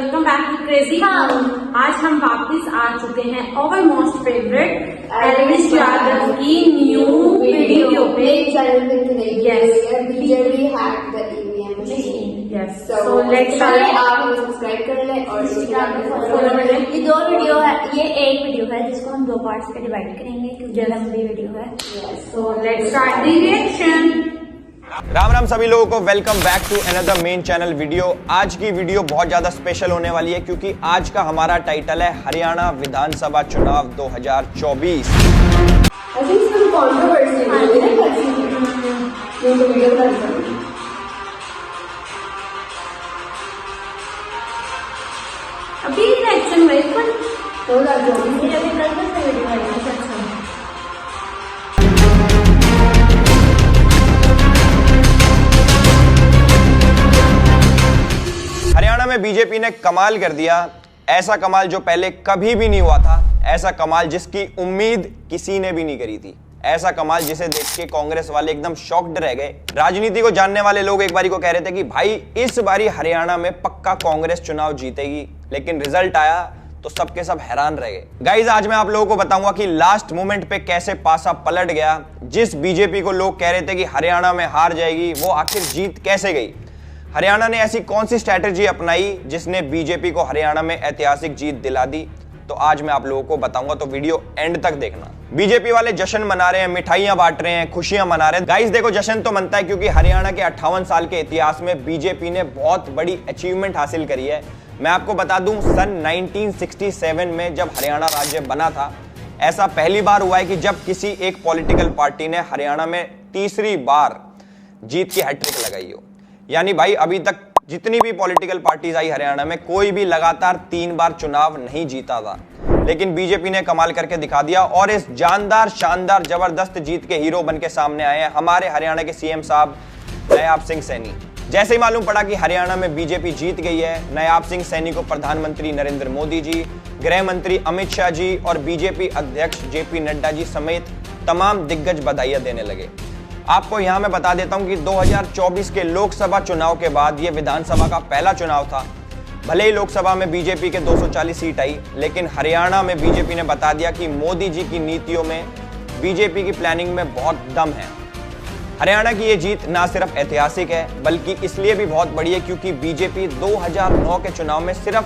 Welcome back to crazy. आज हम वापस आ चुके हैं और मोस्ट फेवरेट एलिस यादव की न्यू वीडियो पे। So let's start। आप सब्सक्राइब कर लें और फॉलो कर लें। ये दो वीडियो है, ये एक वीडियो है जिसको हम दो पार्ट्स पे डिवाइड करेंगे क्योंकि लंबी वीडियो है। So let's start the reaction. Ram Ram सभी लोगों को, welcome back to another main channel video. आज की वीडियो बहुत ज्यादा स्पेशल होने वाली है क्योंकि आज का हमारा टाइटल है हरियाणा विधानसभा चुनाव 2024। अभी रिएक्शन में हरियाणा में बीजेपी ने कमाल कर दिया, ऐसा कमाल जो पहले कभी भी नहीं हुआ था, ऐसा कमाल जिसकी उम्मीद किसी ने भी नहीं करी थी, ऐसा कमाल जिसे देख के कांग्रेस वाले एकदम शॉक्ड रह गए। राजनीति को जानने वाले लोग एक बारी को कह रहे थे कि भाई इस बारी हरियाणा में पक्का कांग्रेस चुनाव जीतेगी, लेकिन रिजल्ट आया तो सबके सब हैरान रह गए। गाइस, आज मैं आप लोगों को बताऊंगा कि लास्ट मोमेंट पे कैसे पासा पलट गया। जिस बीजेपी को लोग कह रहे थे कि हरियाणा में हार जाएगी, वो आखिर जीत कैसे गई। हरियाणा ने ऐसी कौन सी स्ट्रैटेजी अपनाई जिसने बीजेपी को हरियाणा में ऐतिहासिक जीत दिला दी, तो आज मैं आप लोगों को बताऊंगा, तो वीडियो एंड तक देखना। बीजेपी वाले जश्न मना रहे हैं, मिठाइयां बांट रहे हैं, खुशियां मना रहे हैं। गाइस देखो, जश्न तो मनता है क्योंकि हरियाणा के 58 साल के इतिहास में बीजेपी ने बहुत बड़ी अचीवमेंट हासिल करी है। मैं आपको बता दूं, सन 1967 में जब हरियाणा राज्य बना था, ऐसा पहली बार हुआ है कि जब किसी एक पॉलिटिकल पार्टी ने हरियाणा में तीसरी बार जीत की हैट्रिक लगाई हो। यानी भाई अभी तक जितनी भी पॉलिटिकल पार्टीज आई हरियाणा में, कोई भी लगातार 3 बार चुनाव नहीं जीता था, लेकिन बीजेपी ने कमाल करके दिखा दिया और इस जानदार शानदार जबरदस्त जीत के हीरो बन के सामने आए हैं हमारे हरियाणा के सीएम साहब नायाब सिंह सैनी। जैसे ही मालूम पड़ा कि हरियाणा में बीजेपी जीत गई है, नायाब सिंह सैनी को प्रधानमंत्री नरेंद्र मोदी जी, गृह मंत्री अमित शाह जी और बीजेपी अध्यक्ष जेपी नड्डा जी समेत तमाम दिग्गज बधाइयां देने लगे। आपको यहां मैं बता देता हूं कि 2024 के लोकसभा चुनाव के बाद यह विधानसभा का पहला चुनाव था। भले ही लोकसभा में बीजेपी के 240 सीट आई, लेकिन हरियाणा में बीजेपी ने बता दिया कि मोदी जी की नीतियों में, बीजेपी की प्लानिंग में बहुत दम है। हरियाणा की यह जीत ना सिर्फ ऐतिहासिक है, बल्कि इसलिए भी बहुत बड़ी है क्योंकि बीजेपी 2009 के चुनाव में सिर्फ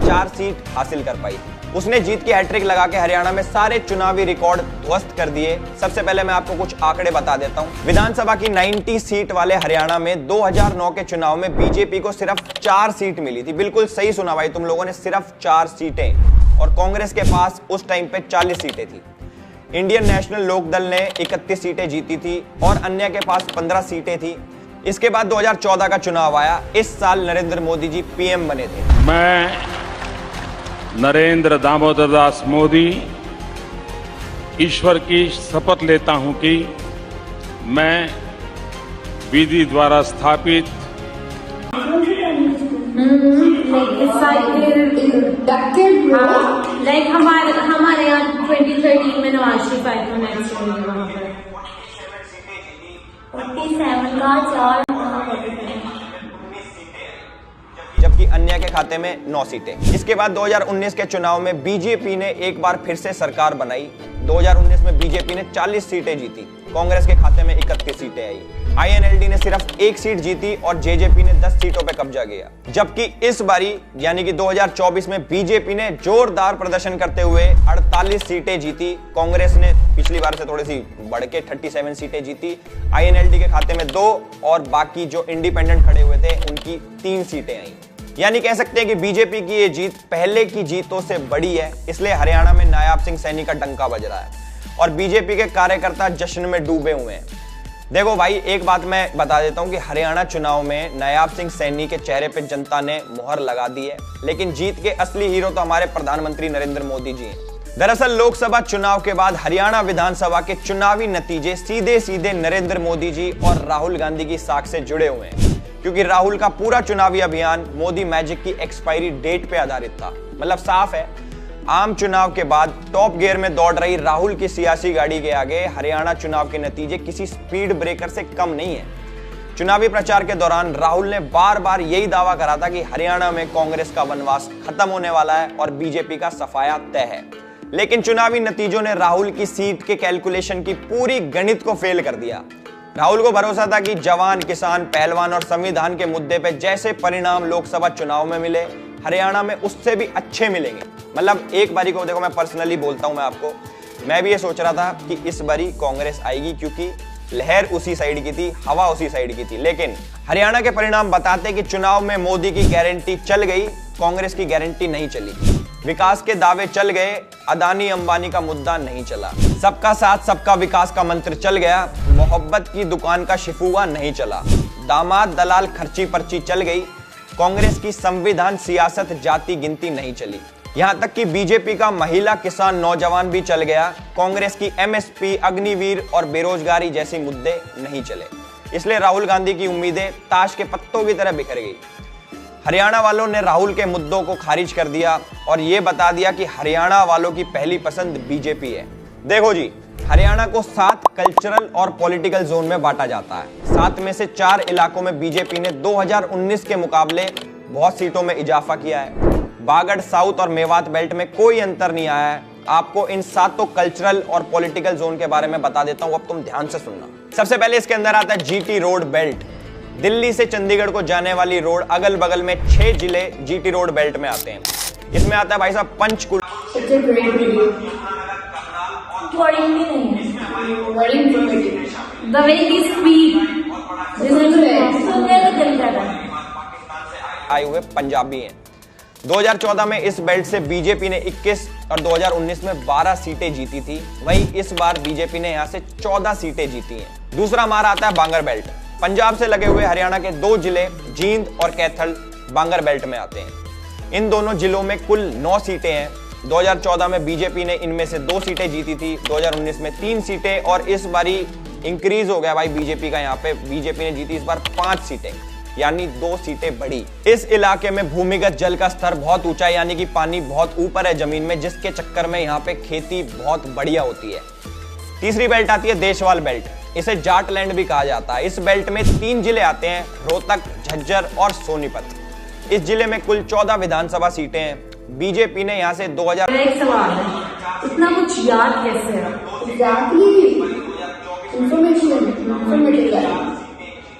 4 सीट हासिल कर पाई। उसने जीत की हैट्रिक लगा के हरियाणा में सारे चुनावी रिकॉर्ड ध्वस्त कर दिए। सबसे पहले मैं आपको कुछ आंकड़े बता देता हूं। विधानसभा की 90 सीट वाले हरियाणा में 2009 के चुनाव में बीजेपी को सिर्फ 4 सीट मिली थी। बिल्कुल सही सुना भाई तुम लोगों ने, सिर्फ 4 सीटें, और कांग्रेस के पास उस टाइम पे 40 सीटें थी। इंडियन नेशनल लोकदल ने 31 सीटें जीती थी और अन्य के पास 15 सीटें थी। इसके बाद 2014 का चुनाव आया। इस साल नरेंद्र मोदी जी पीएम बने थे। मैं नरेंद्र दामोदर दास मोदी ईश्वर की शपथ लेता हूं कि मैं विधि द्वारा स्थापित लाइक हमारे यहाँ 2013 में नवाज शरीफ आए थे नेक्स्ट वहां पर 47 का 4, जबकि अन्य के खाते में 9 सीटें। इसके बाद 2019 के चुनाव में बीजेपी ने एक बार फिर से सरकार बनाई। 2019 में बीजेपी ने 40 सीटें जीती, कांग्रेस के खाते में 31 सीटें आई। आईएनएलडी ने सिर्फ 1 सीट जीती और जेजेपी ने 10 सीटों पे कब्जा किया। जबकि इस बारी यानी कि 2024 में बीजेपी ने जोरदार प्रदर्शन करते हुए 48 सीटें जीती। कांग्रेस ने पिछली बार से थोड़ी सी बढ़ के 37 सीटें जीती। आईएनएलडी के खाते में 2 और बाकी जो इंडिपेंडेंट खड़े हुए थे उनकी 3 सीटें आई। यानी कह सकते हैं कि बीजेपी की ये जीत पहले की जीतों से बड़ी है, इसलिए हरियाणा में नायाब सिंह सैनी का डंका बज रहा है और बीजेपी के कार्यकर्ता जश्न में डूबे हुए हैं। देखो भाई, एक बात मैं बता देता हूं कि हरियाणा चुनाव में नायाब सिंह सैनी के चेहरे पे जनता ने मुहर लगा दी है, लेकिन जीत के असली हीरो तो हमारे प्रधानमंत्री नरेंद्र मोदी जी हैं। दरअसल लोकसभा चुनाव के बाद हरियाणा विधानसभा के चुनावी नतीजे सीधे सीधे नरेंद्र मोदी जी और राहुल गांधी की साख से जुड़े हुए हैं, क्योंकि राहुल का पूरा चुनावी अभियान मोदी मैजिक की एक्सपायरी डेट पे आधारित था। मतलब साफ है, आम चुनाव के बाद टॉप गियर में दौड़ रही राहुल की सियासी गाड़ी के आगे हरियाणा चुनाव के नतीजे किसी स्पीड ब्रेकर से कम नहीं है। चुनावी प्रचार के दौरान राहुल ने बार बार यही दावा करा था कि हरियाणा में कांग्रेस का वनवास खत्म होने वाला है और बीजेपी का सफाया तय है। लेकिन चुनावी नतीजों ने राहुल की सीट के कैलकुलेशन की पूरी गणित को फेल कर दिया। राहुल को भरोसा था कि जवान, किसान, पहलवान और संविधान के मुद्दे पे जैसे परिणाम लोकसभा चुनाव में मिले, हरियाणा में उससे भी अच्छे मिलेंगे। मतलब एक बारी को देखो, मैं पर्सनली बोलता हूं मैं आपको, मैं भी ये सोच रहा था कि इस बारी कांग्रेस आएगी क्योंकि लहर उसी साइड की थी, हवा उसी साइड की थी। लेकिन हरियाणा के परिणाम बताते कि चुनाव में मोदी की गारंटी चल गई, कांग्रेस की गारंटी नहीं चली। विकास के दावे चल गए, अदानी अंबानी का मुद्दा नहीं चला। सबका साथ सबका विकास का मंत्र चल गया, मोहब्बत की दुकान का शिफुआ नहीं चला। दामाद दलाल खर्ची पर्ची चल गई, कांग्रेस की संविधान, सियासत, जाति गिनती नहीं चली। यहां तक कि बीजेपी का महिला, किसान, नौजवान भी चल गया। कांग्रेस की एमएसपी, अग्निवीर और बेरोजगारी जैसे मुद्दे नहीं चले। इसलिए राहुल गांधी की उम्मीदें ताश के पत्तों की तरह बिखर गई। हरियाणा वालों ने राहुल के मुद्दों को खारिज कर दिया और यह बता दिया कि हरियाणा वालों की पहली पसंद बीजेपी है। देखो जी, हरियाणा को 7 कल्चरल और पॉलिटिकल जोन में बांटा जाता है। 7 में से 4 इलाकों में बीजेपी ने 2019 के मुकाबले बहुत सीटों में इजाफा किया है। बागड़, साउथ और मेवात बेल्ट में कोई अंतर नहीं आया है। आपको इन 7 कल्चरल और पॉलिटिकल जोन के बारे में बता देता हूं, अब तुम ध्यान से सुनना। सबसे पहले इसके अंदर आता है जीटी रोड बेल्ट। दिल्ली से चंडीगढ़ को जाने वाली रोड, अगल बगल में 6 जिले जीटी रोड बेल्ट में आते हैं। इसमें आता है भाई साहब पंचकुला, आए हुए पंजाबी हैं। 2014 में इस बेल्ट से बीजेपी ने 21 और 2019 में 12 सीटें जीती थी। वहीं इस बार बीजेपी ने यहां से 14 सीटें जीती हैं। दूसरा मार आता है बांगर बेल्ट। पंजाब से लगे हुए हरियाणा के 2 जिले जींद और कैथल बांगर बेल्ट में आते हैं। इन दोनों जिलों में कुल 9 सीटें हैं। 2014 में बीजेपी ने इनमें से 2 सीटें जीती थी, 2019 में 3 सीटें और इस बारी इंक्रीज हो गया भाई बीजेपी का। यहाँ पे बीजेपी ने जीती इस बार 5 सीटें, यानी 2 सीटें बढ़ी। इस इलाके में भूमिगत जल का स्तर बहुत ऊंचा है, यानी कि पानी बहुत ऊपर है जमीन में, जिसके चक्कर में यहाँ पे खेती बहुत बढ़िया होती है। तीसरी बेल्ट आती है देशवाल बेल्ट। इसे जाट लैंड भी कहा जाता है। इस बेल्ट में 3 जिले आते हैं, रोहतक, झज्जर और सोनीपत। इस जिले में कुल 14 विधानसभा सीटें हैं। बीजेपी ने यहाँ से 2000। एक सवाल है, इतना कुछ याद कैसे है?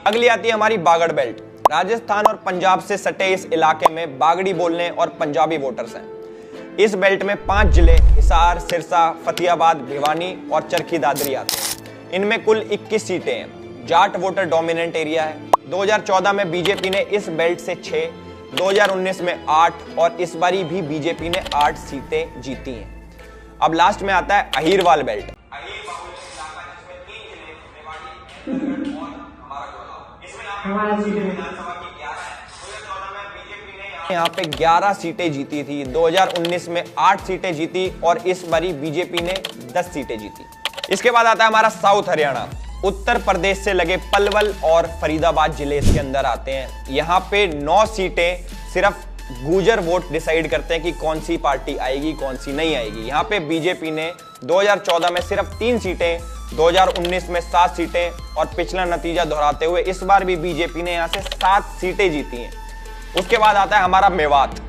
अगली आती है हमारी बागड़ बेल्ट। राजस्थान और पंजाब से सटे इस इलाके में बागड़ी बोलने और पंजाबी वोटर्स हैं। इस बेल्ट में 5 जिले हिसार, सिरसा, फतेहाबाद, भिवानी और चरखी दादरी आते हैं। इनमें कुल 21 सीटें हैं। जाट वोटर डोमिनेंट एरिया है। 2014 में बीजेपी ने इस बेल्ट से 6, 2019 में 8 और इस बारी भी बीजेपी ने 8 सीटें जीती हैं। अब लास्ट में आता है अहीरवाल बेल्ट। यहाँ पे 11 सीटें जीती थी, 2019 में 8 सीटें जीती और इस बारी बीजेपी ने 10 सीटें जीती। इसके बाद आता है हमारा साउथ हरियाणा। उत्तर प्रदेश से लगे पलवल और फरीदाबाद जिले इसके अंदर आते हैं। यहाँ पे 9 सीटें सिर्फ गुर्जर वोट डिसाइड करते हैं कि कौन सी पार्टी आएगी, कौन सी नहीं आएगी। यहाँ पे बीजेपी ने 2014 में सिर्फ 3 सीटें, 2019 में 7 सीटें और पिछला नतीजा दोहराते हुए इस बार भी बीजेपी ने यहाँ से 7 सीटें जीती हैं। उसके बाद आता है हमारा मेवात।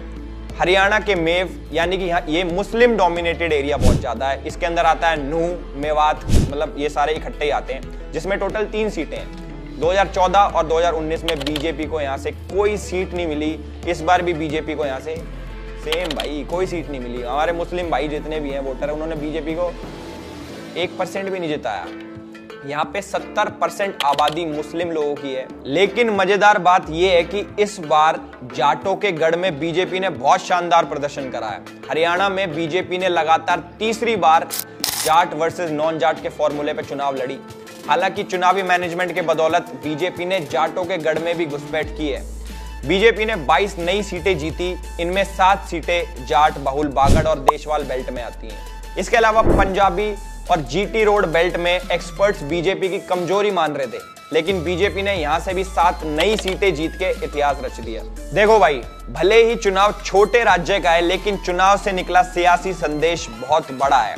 हरियाणा के मेव, यानी कि ये मुस्लिम डोमिनेटेड एरिया बहुत ज्यादा है। इसके अंदर आता है नूह, मेवात, मतलब ये सारे इकट्ठे ही आते हैं, जिसमें टोटल 3 सीटें हैं। 2014 और 2019 में बीजेपी को यहाँ से कोई सीट नहीं मिली। इस बार भी बीजेपी को यहाँ से सेम भाई कोई सीट नहीं मिली। हमारे मुस्लिम भाई जितने भी हैं वोटर, उन्होंने बीजेपी को 1% भी नहीं जिताया। यहाँ पे 70% आबादी मुस्लिम लोगों की है। लेकिन मजेदार बात यह है कि इस बार जाटों के गढ़ में बीजेपी ने बहुत शानदार प्रदर्शन करा है। हरियाणा में बीजेपी ने लगातार तीसरी बार जाट वर्सेस नॉन जाट के फॉर्मूले पे चुनाव लड़ी। हालांकि चुनावी मैनेजमेंट के बदौलत बीजेपी ने जाटों के गढ़ में भी घुसपैठ की है। बीजेपी ने 22 नई सीटें जीती। इनमें 7 सीटें जाट, बहुल, बागड़ और देशवाल बेल्ट में आती हैं। इसके अलावा पंजाबी और जीटी रोड बेल्ट में एक्सपर्ट्स बीजेपी की कमजोरी मान रहे थे, लेकिन बीजेपी ने यहां से भी 7 नई सीटें जीत के इतिहास रच दिया। देखो भाई, भले ही चुनाव छोटे राज्य का है, लेकिन चुनाव से निकला सियासी संदेश बहुत बड़ा है।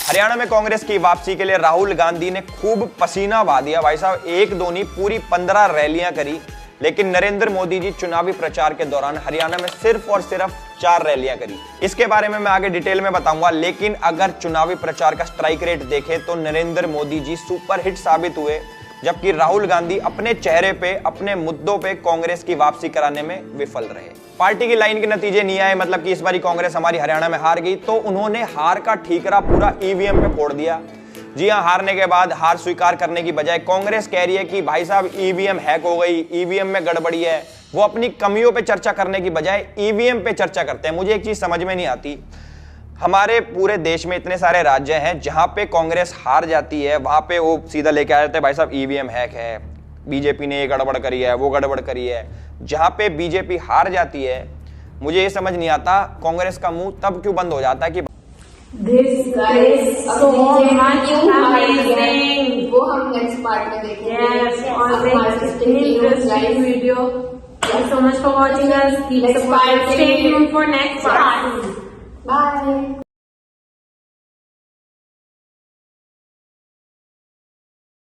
हरियाणा में कांग्रेस की वापसी के लिए राहुल गांधी ने खूब पसीना बहा दिया भाई साहब, एक दो नहीं पूरी 15 रैलियां करी। लेकिन नरेंद्र मोदी जी चुनावी प्रचार के दौरान हरियाणा में सिर्फ और सिर्फ 4 रैलियां करी। इसके बारे में मैं आगे डिटेल में बताऊंगा। लेकिन अगर चुनावी प्रचार का स्ट्राइक रेट देखें तो नरेंद्र मोदी जी सुपर हिट साबित हुए, जबकि राहुल गांधी अपने चेहरे पे, अपने मुद्दों पे कांग्रेस की वापसी कराने में विफल रहे। पार्टी की लाइन के नतीजे नहीं आए, मतलब कि इस बारी कांग्रेस हमारी हरियाणा में हार गई, तो उन्होंने हार का ठीकरा पूरा ईवीएम पे फोड़ दिया। जी हां, हारने के बाद हार स्वीकार करने की बजाय कांग्रेस कह रही है कि भाई साहब ईवीएम हैक हो गई, ईवीएम में गड़बड़ी है। वो अपनी कमियों पे चर्चा करने की बजाय ईवीएम पे चर्चा करते हैं। मुझे एक चीज समझ में नहीं आती, हमारे पूरे देश में इतने सारे राज्य हैं जहां पे कांग्रेस हार जाती है, वहां पे वो सीधा लेके आ जाते हैं भाई साहब ईवीएम हैक है, बीजेपी ने ये गड़बड़ करी है, वो गड़बड़ करी है। जहां पे बीजेपी हार जाती है, मुझे ये समझ नहीं आता कांग्रेस का मुंह तब क्यों बंद हो जाता है कि This is so much amazing. वो हम नेक्स्ट पार्ट में देखेंगे। Yes, always interesting video. Thank you so much for watching us. Keep Next part supporting. Stay tuned for next part. Bye.